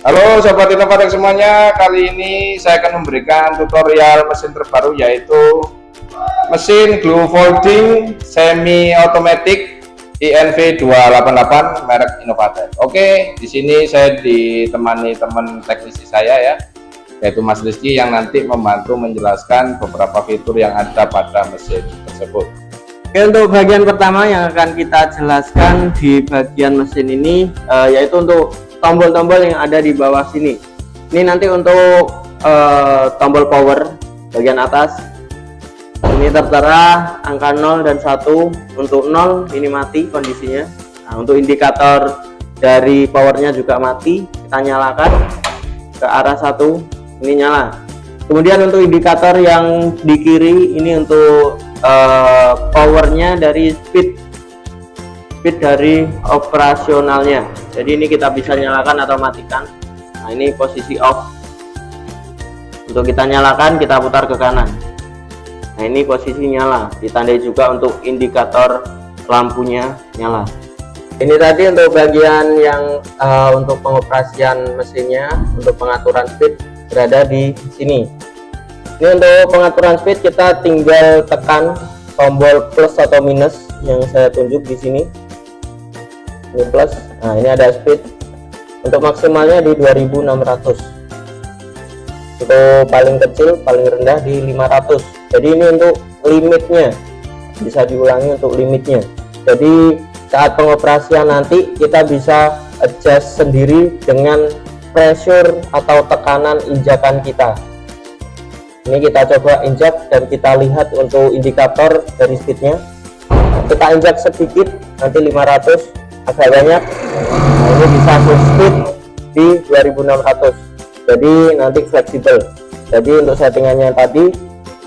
Halo Sobat Inovatek semuanya, kali ini saya akan memberikan tutorial mesin terbaru yaitu mesin glue folding semi automatic INV 288 merek Inovatek. Oke, di sini saya ditemani teman teknisi saya ya, yaitu Mas Rizky yang nanti membantu menjelaskan beberapa fitur yang ada pada mesin tersebut. Oke, untuk bagian pertama yang akan kita jelaskan di bagian mesin ini yaitu untuk tombol-tombol yang ada di bawah sini. Ini nanti untuk tombol power bagian atas. Ini tertera angka 0 dan 1. Untuk 0 ini mati kondisinya. Nah, untuk indikator dari powernya juga mati. Kita nyalakan ke arah 1, ini nyala. Kemudian untuk indikator yang di kiri ini untuk powernya dari speed dari operasionalnya. Jadi ini kita bisa nyalakan atau matikan. Nah, ini posisi off. Untuk kita nyalakan, kita putar ke kanan. Nah, ini posisi nyala. Ditandai juga untuk indikator lampunya nyala. Ini tadi untuk bagian yang untuk pengoperasian mesinnya, untuk pengaturan speed berada di sini. Ini untuk pengaturan speed kita tinggal tekan tombol plus atau minus yang saya tunjuk di sini. Ini plus. Nah, ini ada speed. Untuk maksimalnya di 2600. Untuk paling kecil, paling rendah di 500. Jadi ini untuk limitnya. Bisa diulangi untuk limitnya. Jadi saat pengoperasian nanti kita bisa adjust sendiri dengan pressure atau tekanan injakan kita. Ini kita coba injak dan kita lihat untuk indikator dari speednya. Kita injak sedikit, nanti 500 agak banyak. Nah, ini bisa full speed di 2600. Jadi nanti fleksibel. Jadi untuk settingannya tadi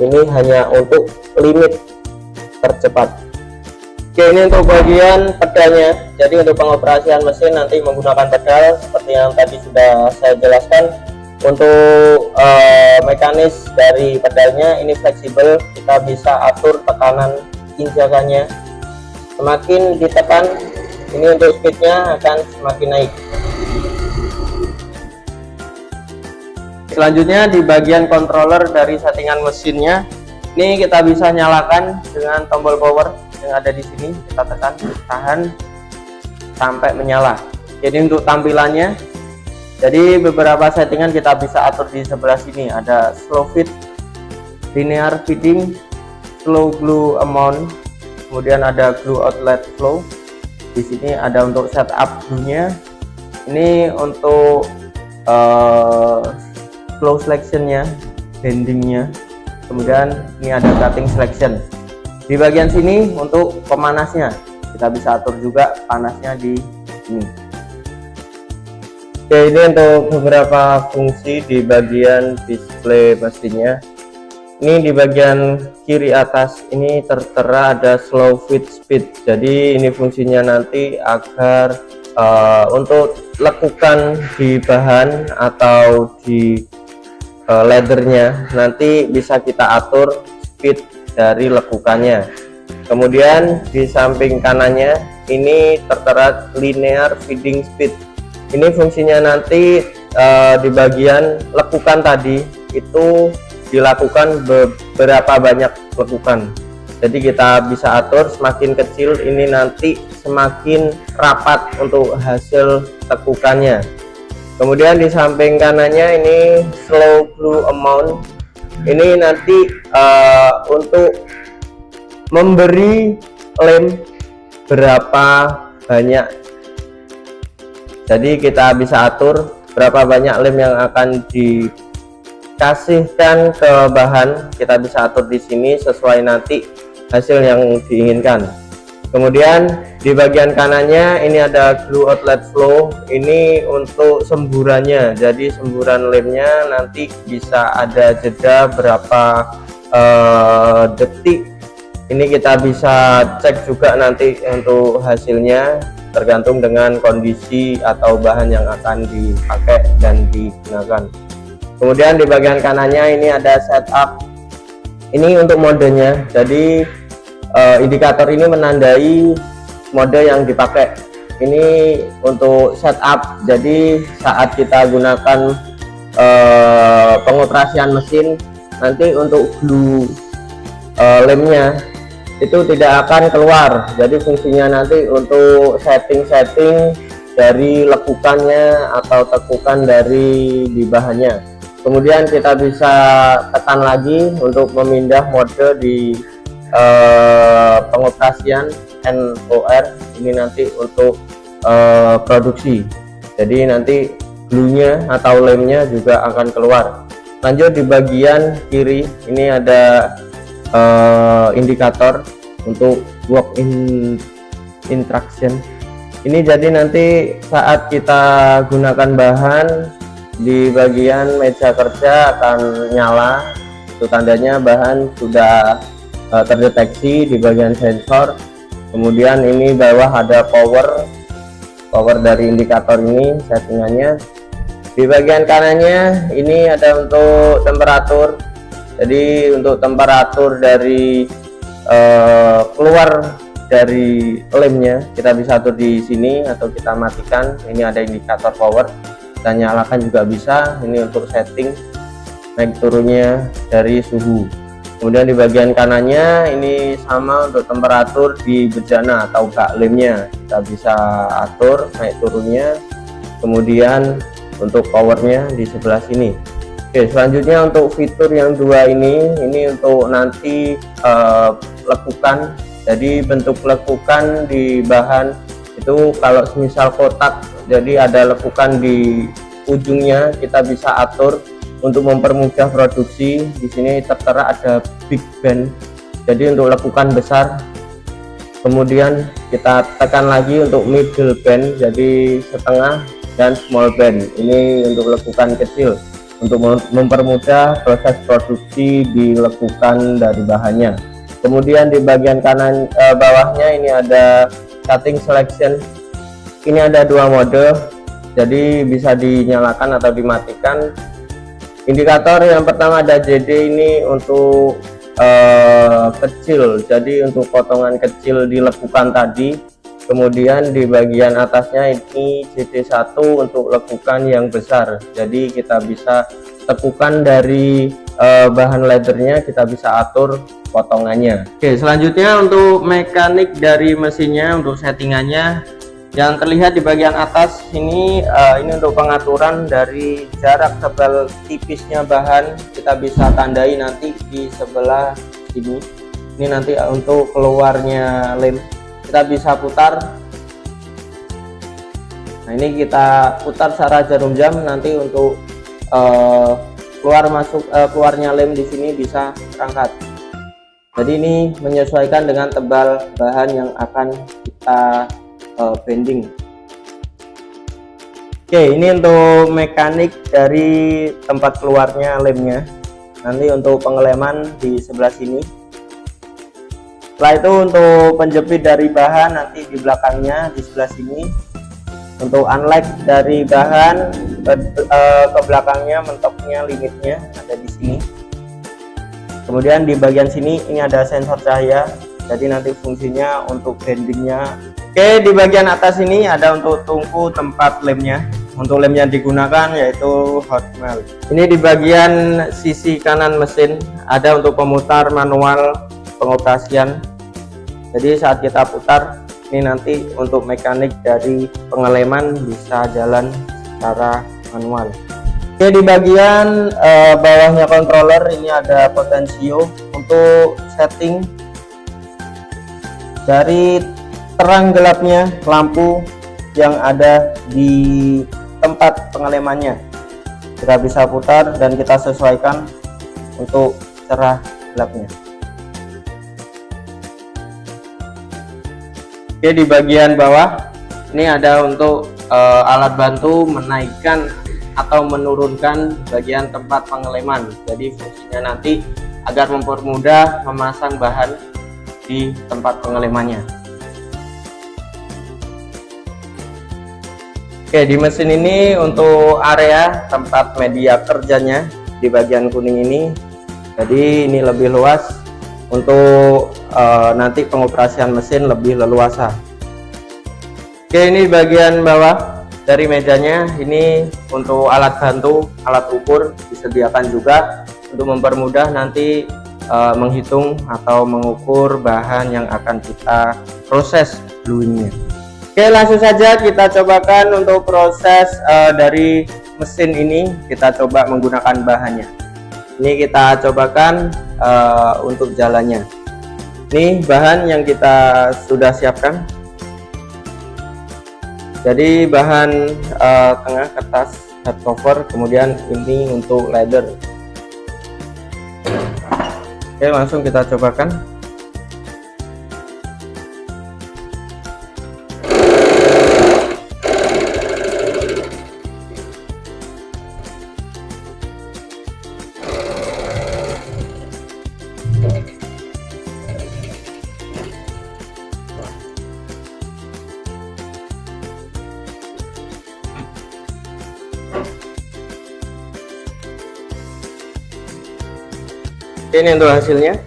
ini hanya untuk limit tercepat. Oke, ini untuk bagian pedalnya. Jadi untuk pengoperasian mesin nanti menggunakan pedal seperti yang tadi sudah saya jelaskan. Untuk mekanis dari pedalnya ini fleksibel, kita bisa atur tekanan injakannya. Semakin ditekan, ini untuk speednya akan semakin naik. Selanjutnya di bagian controller dari settingan mesinnya, ini kita bisa nyalakan dengan tombol power yang ada di sini. Kita tekan, tahan sampai menyala. Jadi untuk tampilannya, jadi beberapa settingan kita bisa atur di sebelah sini. Ada slow feed, linear feeding, slow glue amount, kemudian ada glue outlet flow. Di sini ada untuk setup glue-nya. Ini untuk flow selection-nya, bending-nya. Kemudian ini ada cutting selection. Di bagian sini untuk pemanasnya, kita bisa atur juga panasnya di sini. Oke, ini untuk beberapa fungsi di bagian display mesinnya. Ini di bagian kiri atas ini tertera ada slow feed speed. Jadi ini fungsinya nanti agar untuk lekukan di bahan atau di leathernya nanti bisa kita atur speed dari lekukannya. Kemudian di samping kanannya ini tertera linear feeding speed. Ini fungsinya nanti di bagian lekukan tadi itu dilakukan beberapa banyak lekukan. Jadi kita bisa atur semakin kecil ini nanti semakin rapat untuk hasil lekukannya. Kemudian di samping kanannya ini slow glue amount. Ini nanti untuk memberi lem berapa banyak. Jadi kita bisa atur berapa banyak lem yang akan dikasihkan ke bahan. Kita bisa atur di sini sesuai nanti hasil yang diinginkan. Kemudian di bagian kanannya ini ada glue outlet flow. Ini untuk semburannya. Jadi semburan lemnya nanti bisa ada jeda berapa detik. Ini kita bisa cek juga nanti untuk hasilnya, tergantung dengan kondisi atau bahan yang akan dipakai dan digunakan. Kemudian di bagian kanannya ini ada setup. Ini untuk modenya. Jadi indikator ini menandai mode yang dipakai. ini untuk setup. Jadi saat kita gunakan pengoperasian mesin, nanti untuk glue lemnya itu tidak akan keluar. Jadi fungsinya nanti untuk setting dari lekukannya atau tekukan dari di bahannya. Kemudian kita bisa tekan lagi untuk memindah mode di pengoperasian NOR ini nanti untuk produksi. Jadi nanti glue-nya atau lemnya juga akan keluar. Lanjut di bagian kiri ini ada indikator untuk work instruction. Ini jadi nanti saat kita gunakan bahan di bagian meja kerja akan nyala, itu tandanya bahan sudah terdeteksi di bagian sensor. Kemudian ini bawah ada power dari indikator ini settingannya. Di bagian kanannya ini ada untuk temperatur. Jadi untuk temperatur dari keluar dari lemnya kita bisa atur di sini atau kita matikan. Ini ada indikator power, kita nyalakan juga bisa. Ini untuk setting naik turunnya dari suhu. Kemudian di bagian kanannya ini sama untuk temperatur di bejana atau bak lemnya, kita bisa atur naik turunnya. Kemudian untuk powernya di sebelah sini. Oke, selanjutnya untuk fitur yang dua ini untuk nanti lekukan. Jadi bentuk lekukan di bahan itu kalau semisal kotak, jadi ada lekukan di ujungnya, kita bisa atur untuk mempermudah produksi. Di sini tertera ada big band, jadi untuk lekukan besar. Kemudian kita tekan lagi untuk middle band, jadi setengah, dan small band. Ini untuk lekukan kecil untuk mempermudah proses produksi di lekukan dari bahannya. Kemudian di bagian kanan bawahnya ini ada cutting selection. Ini ada dua mode, jadi bisa dinyalakan atau dimatikan. Indikator yang pertama ada JD, ini untuk kecil, jadi untuk potongan kecil di lekukan tadi. Kemudian di bagian atasnya ini JD1 untuk lekukan yang besar, jadi kita bisa tekukan dari bahan leathernya, kita bisa atur potongannya. Oke, selanjutnya untuk mekanik dari mesinnya, untuk settingannya yang terlihat di bagian atas ini untuk pengaturan dari jarak tebal tipisnya bahan, kita bisa tandai nanti di sebelah sini. Ini nanti untuk keluarnya lem kita bisa putar. Nah, ini kita putar secara jarum jam, nanti untuk keluarnya lem di sini bisa terangkat. Jadi ini menyesuaikan dengan tebal bahan yang akan kita bending. Oke, ini untuk mekanik dari tempat keluarnya lemnya. Nanti untuk pengeleman di sebelah sini. Setelah itu untuk penjepit dari bahan nanti di belakangnya di sebelah sini. Untuk unlock dari bahan ke belakangnya, mentoknya, limitnya ada di sini. Kemudian di bagian sini ini ada sensor cahaya, jadi nanti fungsinya untuk bendingnya. Oke, di bagian atas ini ada untuk tungku tempat lemnya. Untuk lem yang digunakan yaitu hot melt. Ini di bagian sisi kanan mesin ada untuk pemutar manual pengoperasian. Jadi saat kita putar ini nanti untuk mekanik dari pengeleman bisa jalan secara manual. Oke, di bagian bawahnya controller ini ada potensio untuk setting dari terang gelapnya lampu yang ada di tempat pengelemannya. Kita bisa putar dan kita sesuaikan untuk cerah gelapnya. Oke, di bagian bawah ini ada untuk alat bantu menaikkan atau menurunkan bagian tempat pengeleman. Jadi fungsinya nanti agar mempermudah memasang bahan di tempat pengelemannya. Oke, di mesin ini untuk area tempat media kerjanya di bagian kuning ini, jadi ini lebih luas untuk nanti pengoperasian mesin lebih leluasa. Oke, ini bagian bawah dari mejanya. Ini untuk alat bantu, alat ukur disediakan juga untuk mempermudah nanti menghitung atau mengukur bahan yang akan kita proses gluingnya. Oke, langsung saja kita cobakan untuk proses dari mesin ini. Kita coba menggunakan bahannya. Ini kita cobakan untuk jalannya. Ini bahan yang kita sudah siapkan. Jadi bahan tengah kertas hardcover, kemudian ini untuk leather. Oke, langsung kita cobakan. Ini untuk hasilnya.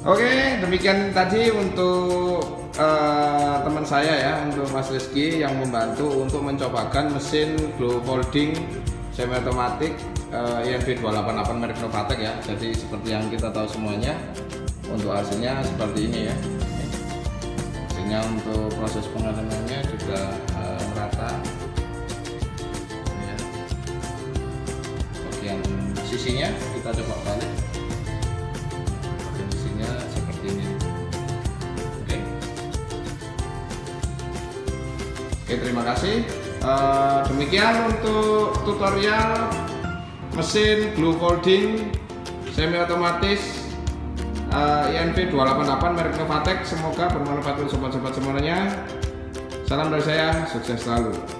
Oke, demikian tadi untuk teman saya ya, untuk Mas Rizky yang membantu untuk mencobakan mesin glue folding semi otomatik INV 288 merek Novatek ya. Jadi seperti yang kita tahu semuanya, untuk hasilnya seperti ini ya. Hasilnya untuk proses pengadanannya juga merata ya. Bagian sisinya kita coba balik. Seperti ini. Oke, terima kasih. Demikian untuk tutorial mesin glue folding semi otomatis INV 288 merek Novatek. Semoga bermanfaat untuk sobat-sobat semuanya. Salam dari saya, sukses selalu.